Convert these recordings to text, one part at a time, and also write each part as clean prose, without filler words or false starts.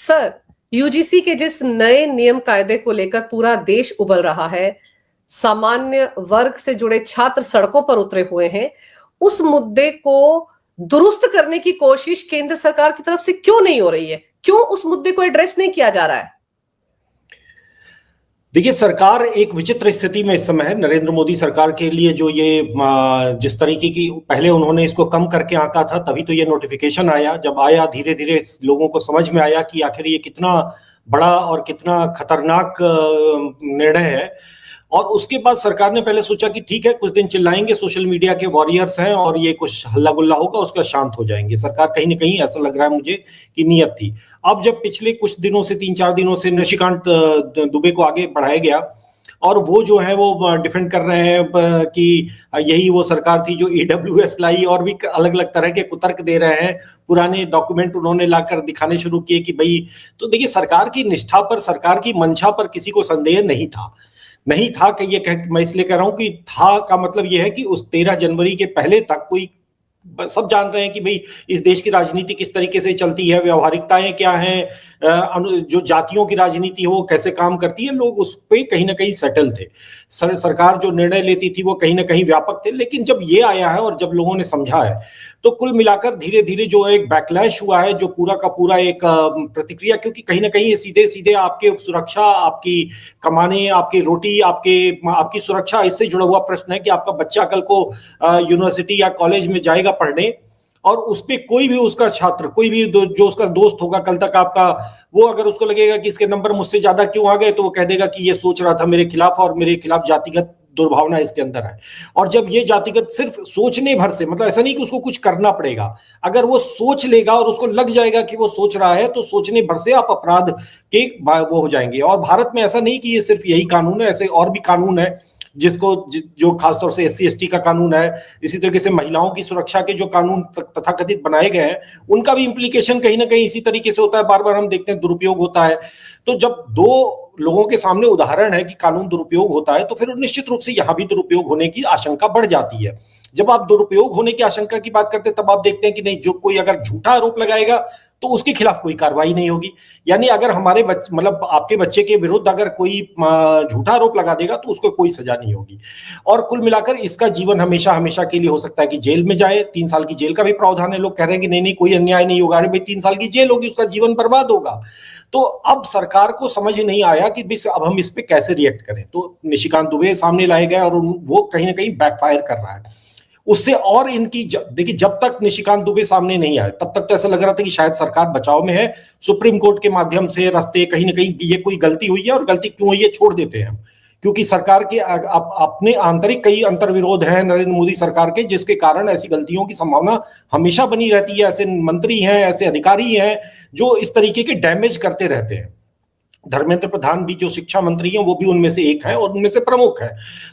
Sir, UGC के जिस नए नियम कायदे को लेकर पूरा देश उबल रहा है, सामान्य वर्ग से जुड़े छात्र सड़कों पर उतरे हुए हैं, उस मुद्दे को दुरुस्त करने की कोशिश केंद्र सरकार की तरफ से क्यों नहीं हो रही है? क्यों उस मुद्दे को एड्रेस नहीं किया जा रहा है? देखिए, सरकार एक विचित्र स्थिति में इस समय है। नरेंद्र मोदी सरकार के लिए जो ये जिस तरीके की पहले उन्होंने इसको कम करके आंका था, तभी तो ये नोटिफिकेशन आया। जब आया, धीरे धीरे लोगों को समझ में आया कि आखिर ये कितना बड़ा और कितना खतरनाक निर्णय है। और उसके बाद सरकार ने पहले सोचा कि ठीक है, कुछ दिन चिल्लाएंगे, सोशल मीडिया के वॉरियर्स हैं और ये कुछ हल्ला गुल्ला होगा, उसका शांत हो जाएंगे। सरकार कहीं ना कहीं ऐसा लग रहा है मुझे कि नियत थी। अब जब पिछले कुछ दिनों से 3-4 दिनों से निशिकांत दुबे को आगे बढ़ाया गया और वो जो है वो डिफेंड कर रहे हैं कि यही वो सरकार थी जो ईडब्ल्यूएस लाई, और भी अलग अलग तरह के कुतर्क दे रहे हैं। पुराने डॉक्यूमेंट उन्होंने लाकर दिखाने शुरू किए कि भाई, तो देखिए, सरकार की निष्ठा पर, सरकार की मंशा पर किसी को संदेह नहीं था कि ये मैं इसलिए कह रहा हूं कि था का मतलब ये है कि उस 13 जनवरी के पहले तक कोई, सब जान रहे हैं कि भाई इस देश की राजनीति किस तरीके से चलती है, व्यावहारिकताएं क्या हैं, जो जातियों की राजनीति है वो कैसे काम करती है। लोग उस पे कहीं ना कहीं सेटल थे। सरकार जो निर्णय लेती थी वो कहीं ना कहीं व्यापक थे। लेकिन जब ये आया है और जब लोगों ने समझा है, तो कुल मिलाकर धीरे धीरे जो एक बैकलैश हुआ है, जो पूरा का पूरा एक प्रतिक्रिया, क्योंकि कहीं ना कहीं ये सीधे सीधे आपके सुरक्षा, आपकी कमाने, आपकी रोटी, आपकी सुरक्षा, इससे जुड़ा हुआ प्रश्न है कि आपका बच्चा कल को यूनिवर्सिटी या कॉलेज में जाएगा पढ़ने, और उस पे कोई भी उसका छात्र, कोई भी जो उसका दोस्त होगा कल तक आपका, वो अगर उसको लगेगा कि इसके नंबर मुझसे ज्यादा क्यों आ गए, तो वो कह देगा कि ये सोच रहा था मेरे खिलाफ और मेरे खिलाफ जातिगत दुर्भावना इसके अंदर है। और जब ये जातिगत सिर्फ सोचने भर से, मतलब ऐसा नहीं कि उसको कुछ करना पड़ेगा, अगर वो सोच लेगा और उसको लग जाएगा कि वो सोच रहा है, तो सोचने भर से आप अपराध के वो हो जाएंगे। और भारत में ऐसा नहीं कि ये सिर्फ यही कानून है, ऐसे और भी कानून है जिसको जो खासतौर से SC ST का कानून है, इसी तरीके से महिलाओं की सुरक्षा के जो कानून तथाकथित बनाए गए हैं, उनका भी इंप्लीकेशन कहीं ना कहीं इसी तरीके से होता है। बार बार हम देखते हैं दुरुपयोग होता है। तो जब दो लोगों के सामने उदाहरण है कि कानून दुरुपयोग होता है, तो फिर निश्चित रूप से यहां भी दुरुपयोग होने की आशंका बढ़ जाती है। जब आप दुरुपयोग होने की आशंका की बात करते हैं, तब आप देखते हैं कि नहीं, जो कोई अगर झूठा आरोप लगाएगा तो उसके खिलाफ कोई कार्रवाई नहीं होगी। यानी अगर हमारे मतलब आपके बच्चे के विरुद्ध अगर कोई झूठा आरोप लगा देगा तो उसको कोई सजा नहीं होगी। और कुल मिलाकर इसका जीवन हमेशा हमेशा के लिए हो सकता है कि जेल में जाए। 3 साल की जेल का भी प्रावधान है। लोग कह रहे हैं कि नहीं नहीं, कोई अन्याय नहीं होगा। अरे भाई, 3 साल की जेल होगी, उसका जीवन बर्बाद होगा। तो अब सरकार को समझ नहीं आया कि अब हम इस पे कैसे रिएक्ट करें। तो निशिकांत दुबे सामने लाए गए और वो कहीं ना कहीं बैकफायर कर रहा है। उससे और इनकी देखिए, जब तक निशिकांत दुबे सामने नहीं आए, तब तक तो ऐसा लग रहा था कि शायद सरकार बचाव में है। सुप्रीम कोर्ट के माध्यम से रास्ते कहीं ना कहीं ये कोई गलती हुई है, और गलती क्यों हुई है छोड़ देते हैं, क्योंकि सरकार के अपने आंतरिक कई अंतर्विरोध हैं नरेंद्र मोदी सरकार के, जिसके कारण ऐसी गलतियों की संभावना हमेशा बनी रहती है। ऐसे मंत्री हैं, ऐसे अधिकारी हैं जो इस तरीके के डैमेज करते रहते हैं। धर्मेंद्र प्रधान भी जो शिक्षा मंत्री हैं, वो भी उनमें से एक है और उनमें से प्रमुख है।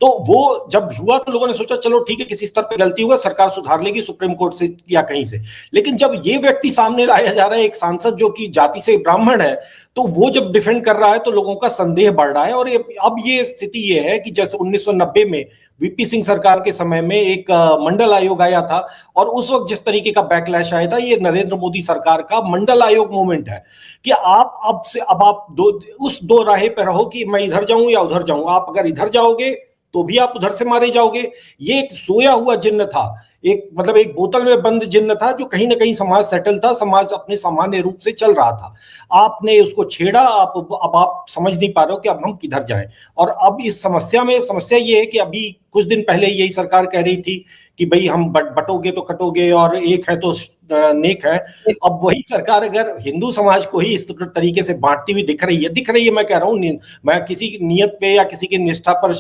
तो वो जब हुआ तो लोगों ने सोचा चलो ठीक है, किसी स्तर पर गलती हुआ, सरकार सुधार लेगी सुप्रीम कोर्ट से या कहीं से। लेकिन जब ये व्यक्ति सामने लाया जा रहा है, एक सांसद जो कि जाति से ब्राह्मण है, तो वो जब डिफेंड कर रहा है तो लोगों का संदेह बढ़ रहा है। और अब ये स्थिति ये है कि जैसे 1990 में VP सिंह सरकार के समय में एक मंडल आयोग आया था, और उस वक्त जिस तरीके का बैकलैश आया था, ये नरेंद्र मोदी सरकार का मंडल आयोग मूवमेंट है कि अब आप उस दो राहे पे रहो कि मैं इधर जाऊं या उधर जाऊं। आप अगर इधर जाओगे तो भी आप उधर से मारे जाओगे। ये एक सोया हुआ जिन्न था, एक मतलब एक बोतल में बंद जिन्न था, जो कहीं ना कहीं समाज सेटल था, समाज अपने सामान्य रूप से चल रहा था। आपने उसको छेड़ा, अब आप समझ नहीं पा रहे हो कि अब हम किधर जाएं। और अब इस समस्या ये है कि अभी कुछ दिन पहले यही सरकार कह रही थी कि भाई हम बटोगे तो कटोगे और एक है तो नेक है। अब वही सरकार अगर हिंदू समाज को ही इस तरीके से बांटती हुई दिख रही है, मैं कह रहा हूं, मैं किसी नियत पे या किसी की निष्ठा पर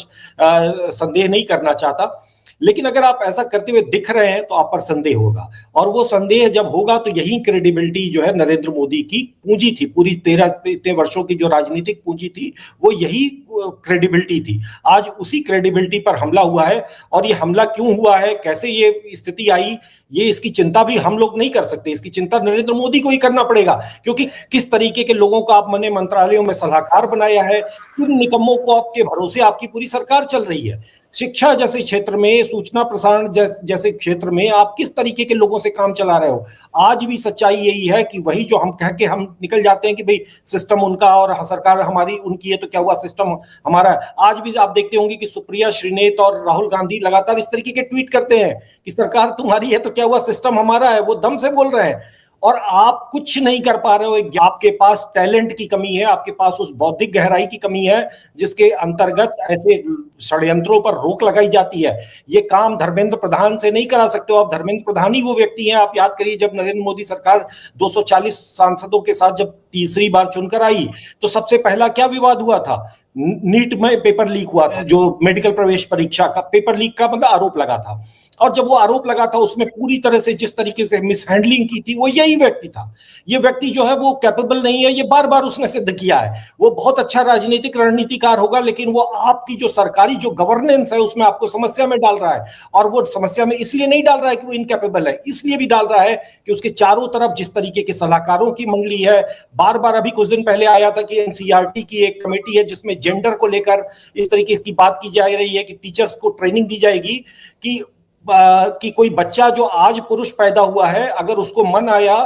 संदेह नहीं करना चाहता, लेकिन अगर आप ऐसा करते हुए दिख रहे हैं तो आप पर संदेह होगा। और वो संदेह जब होगा तो यही क्रेडिबिलिटी जो है नरेंद्र मोदी की पूंजी थी, पूरी 13 वर्षों की जो राजनीतिक पूंजी थी, वो यही क्रेडिबिलिटी थी। आज उसी क्रेडिबिलिटी पर हमला हुआ है। और ये हमला क्यों हुआ है, कैसे ये स्थिति आई, ये इसकी चिंता भी हम लोग नहीं कर सकते। इसकी चिंता नरेंद्र मोदी को ही करना पड़ेगा, क्योंकि किस तरीके के लोगों को आपने मंत्रालयों में सलाहकार बनाया है, किन निकम्मों को आपके भरोसे आपकी पूरी सरकार चल रही है। शिक्षा जैसे क्षेत्र में, सूचना प्रसारण जैसे क्षेत्र में आप किस तरीके के लोगों से काम चला रहे हो? आज भी सच्चाई यही है कि वही जो हम कह के हम निकल जाते हैं कि भाई सिस्टम उनका और सरकार हमारी, उनकी है तो क्या हुआ, सिस्टम हमारा है। आज भी आप देखते होंगे कि सुप्रिया श्रीनेत और राहुल गांधी लगातार इस तरीके के ट्वीट करते हैं कि सरकार तुम्हारी है तो क्या हुआ, सिस्टम हमारा है। वो दम से बोल रहे हैं और आप कुछ नहीं कर पा रहे हो। आपके पास टैलेंट की कमी है, आपके पास उस बौद्धिक गहराई की कमी है जिसके अंतर्गत ऐसे षड्यंत्रों पर रोक लगाई जाती है। ये काम धर्मेंद्र प्रधान से नहीं करा सकते हो आप। धर्मेंद्र प्रधान ही वो व्यक्ति हैं। आप याद करिए जब नरेंद्र मोदी सरकार 240 सांसदों के साथ जब तीसरी बार चुनकर आई तो सबसे पहला क्या विवाद हुआ था? नीट में पेपर लीक हुआ था, जो मेडिकल प्रवेश परीक्षा का पेपर लीक का मतलब आरोप लगा था। और जब वो आरोप लगा था उसमें पूरी तरह से जिस तरीके से मिसहैंडलिंग की थी वो यही व्यक्ति था। ये व्यक्ति जो है वो कैपेबल नहीं है, ये बार बार उसने सिद्ध किया है। वो बहुत अच्छा राजनीतिक रणनीतिकार होगा लेकिन वो आपकी जो सरकारी जो गवर्नेंस है उसमें आपको समस्या में डाल रहा है। और वो समस्या में इसलिए नहीं डाल रहा है कि वो इनकैपेबल है, इसलिए भी डाल रहा है कि उसके चारों तरफ जिस तरीके के सलाहकारों की मंडली है। बार बार अभी कुछ दिन पहले आया था कि एनसीईआरटी की एक कमेटी है जिसमें जेंडर को लेकर इस तरीके की बात की जा रही है कि टीचर्स को ट्रेनिंग दी जाएगी कि कोई बच्चा जो आज पुरुष पैदा हुआ है अगर उसको मन आया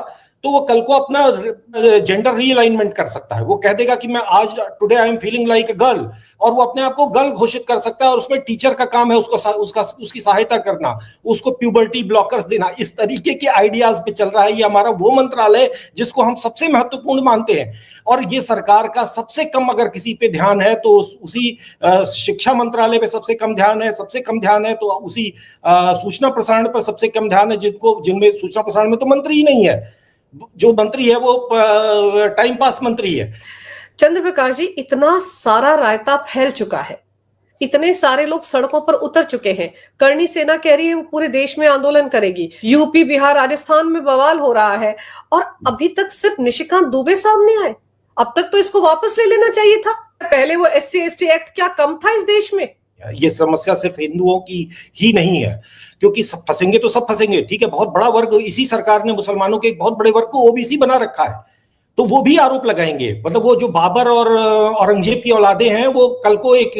तो वो कल को अपना जेंडर रीअलाइनमेंट कर सकता है। वो कह देगा कि मैं आज today I am feeling like a girl, और वो अपने आप को गर्ल घोषित कर सकता है। और उसमें टीचर का काम है उसकी सहायता करना, उसको प्यूबर्टी ब्लॉकर्स देना। इस तरीके के आइडियाज पे चल रहा है। ये हमारा वो मंत्रालय जिसको हम सबसे महत्वपूर्ण मानते हैं। और ये सरकार का सबसे कम अगर किसी पे ध्यान है तो उसी शिक्षा मंत्रालय पे सबसे कम ध्यान है। सबसे कम ध्यान है तो उसी सूचना प्रसारण पर सबसे कम ध्यान है, जिनमें सूचना प्रसारण में तो मंत्री ही नहीं है। जो मंत्री है वो टाइम पास मंत्री है। चंद्र प्रकाश जी, इतना सारा रायता फैल चुका है, इतने सारे लोग सड़कों पर उतर चुके हैं। करणी सेना कह रही है वो पूरे देश में आंदोलन करेगी। यूपी, बिहार, राजस्थान में बवाल हो रहा है और अभी तक सिर्फ निशिकांत दुबे सामने आए। अब तक तो इसको वापस ले लेना चाहिए था। पहले वो SC/ST एक्ट क्या कम था इस देश में? ये समस्या सिर्फ हिंदुओं की ही नहीं है, क्योंकि सब फंसेंगे तो सब फंसेंगे। ठीक है, बहुत बड़ा वर्ग, इसी सरकार ने मुसलमानों के एक बहुत बड़े वर्ग को ओबीसी बना रखा है, तो वो भी आरोप लगाएंगे। मतलब वो जो बाबर और औरंगजेब की औलादे हैं वो कल को एक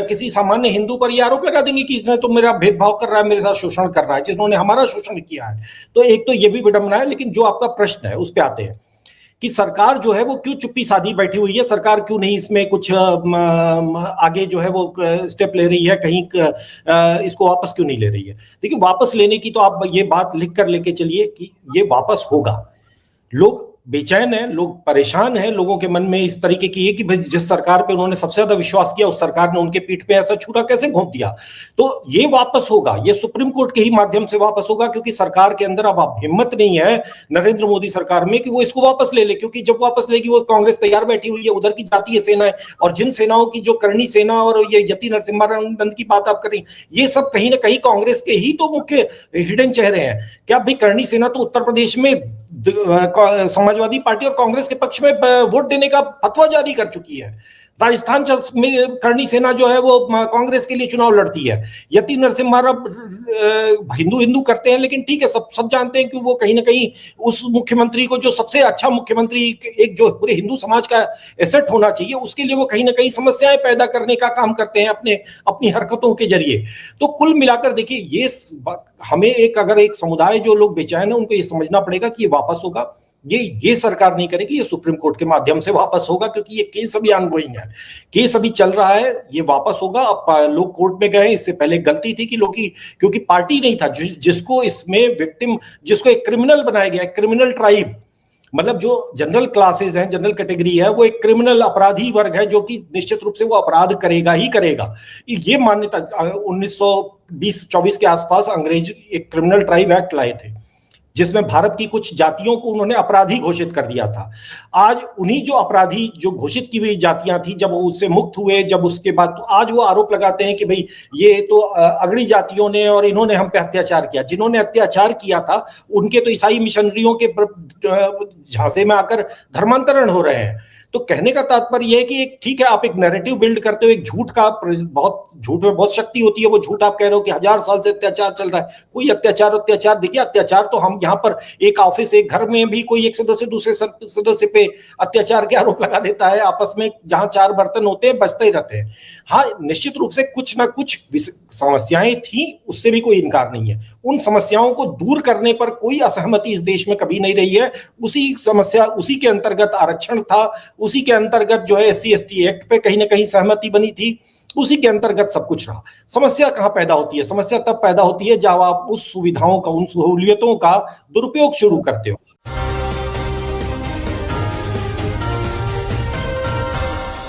किसी सामान्य हिंदू पर ये आरोप लगा देंगे कि इसने तो मेरा भेदभाव कर रहा है, मेरे साथ शोषण कर रहा है, जिन्होंने हमारा शोषण किया है। तो एक तो ये भी विडंबना है। लेकिन जो आपका प्रश्न है उस पर आते हैं कि सरकार जो है वो क्यों चुप्पी साधी बैठी हुई है, सरकार क्यों नहीं इसमें कुछ आगे जो है वो स्टेप ले रही है, कहीं इसको वापस क्यों नहीं ले रही है। देखिए, वापस लेने की तो आप ये बात लिख कर लेके चलिए कि ये वापस होगा। लोग बेचैन है, लोग परेशान है, लोगों के मन में इस तरीके की है कि भाई जिस सरकार पे उन्होंने सबसे ज्यादा विश्वास किया उस सरकार ने उनके पीठ पे ऐसा छुरा कैसे घोंप दिया। तो ये वापस होगा, ये सुप्रीम कोर्ट के ही माध्यम से वापस होगा, क्योंकि सरकार के अंदर अब हिम्मत नहीं है नरेंद्र मोदी सरकार में कि वो इसको वापस ले ले। क्योंकि जब वापस लेगी वो कांग्रेस तैयार बैठी हुई है, उधर की जातीय सेनाएं और जिन सेनाओं की जो करणी सेना और ये यति नरसिम्हा की बात आप कर रही, ये सब कहीं ना कहीं कांग्रेस के ही तो मुख्य हिडन चेहरे हैं। क्या भाई करणी सेना तो उत्तर प्रदेश में समाजवादी पार्टी और कांग्रेस के पक्ष में वोट देने का फतवा जारी कर चुकी है। राजस्थान में करणी सेना जो है वो कांग्रेस के लिए चुनाव लड़ती है। यति नरसिम्हा हिंदू हिंदू करते हैं, लेकिन ठीक है, सब जानते हैं कि वो कहीं ना कहीं उस मुख्यमंत्री को, जो सबसे अच्छा मुख्यमंत्री एक जो पूरे हिंदू समाज का एसेट होना चाहिए, उसके लिए वो कहीं ना कहीं समस्याएं पैदा करने का काम करते हैं अपनी हरकतों के जरिए। तो कुल मिलाकर देखिए, ये हमें अगर एक समुदाय जो लोग बेचैन है उनको ये समझना पड़ेगा कि ये वापस होगा। ये सरकार नहीं करेगी, ये सुप्रीम कोर्ट के माध्यम से वापस होगा, क्योंकि ये केस अभी ऑनगोइंग है, केस अभी चल रहा है, ये वापस होगा। अब लोग कोर्ट में गए, इससे पहले गलती थी कि क्योंकि पार्टी नहीं था जिसको इसमें विक्टिम, जिसको एक क्रिमिनल बनाया गया, क्रिमिनल ट्राइब, मतलब जो जनरल क्लासेस हैं, जनरल कैटेगरी है, वो एक क्रिमिनल अपराधी वर्ग है जो कि निश्चित रूप से वो अपराध करेगा ही करेगा। ये मान्यता 1920-24 के आसपास अंग्रेज एक क्रिमिनल ट्राइब एक्ट लाए थे जिसमें भारत की कुछ जातियों को उन्होंने अपराधी घोषित कर दिया था। आज उन्हीं जो अपराधी जो घोषित की हुई जातियां थी, जब वो उससे मुक्त हुए, जब उसके बाद तो आज वो आरोप लगाते हैं कि भाई ये तो अगड़ी जातियों ने और इन्होंने हम पे अत्याचार किया। जिन्होंने अत्याचार किया था उनके तो ईसाई मिशनरियों के झांसे में आकर धर्मांतरण हो रहे हैं। तो कहने का तात्पर्य यह है कि एक ठीक है, आप एक नैरेटिव बिल्ड करते हो, एक झूठ का, बहुत झूठ में बहुत शक्ति होती है। वो झूठ आप कह रहे हो कि 1000 साल से अत्याचार चल रहा है, कोई अत्याचार देखिए, अत्याचार तो हम यहाँ पर एक ऑफिस, एक घर में भी कोई एक सदस्य दूसरे सदस्य पे अत्याचार के आरोप लगा देता है। आपस में जहां 4 बर्तन होते हैं बचते ही रहते हैं। हाँ, निश्चित रूप से कुछ ना कुछ समस्याएं थी, उससे भी कोई इनकार नहीं है। उन समस्याओं को दूर करने पर कोई असहमति इस देश में कभी नहीं रही है। उसी के अंतर्गत आरक्षण था, उसी के अंतर्गत जो है SC/ST एक्ट पे कहीं ना कहीं सहमति बनी थी, उसी के अंतर्गत सब कुछ रहा। समस्या कहां पैदा होती है? समस्या तब पैदा होती है जब आप उस सुविधाओं का, उन सहूलियतों का दुरुपयोग शुरू करते हो।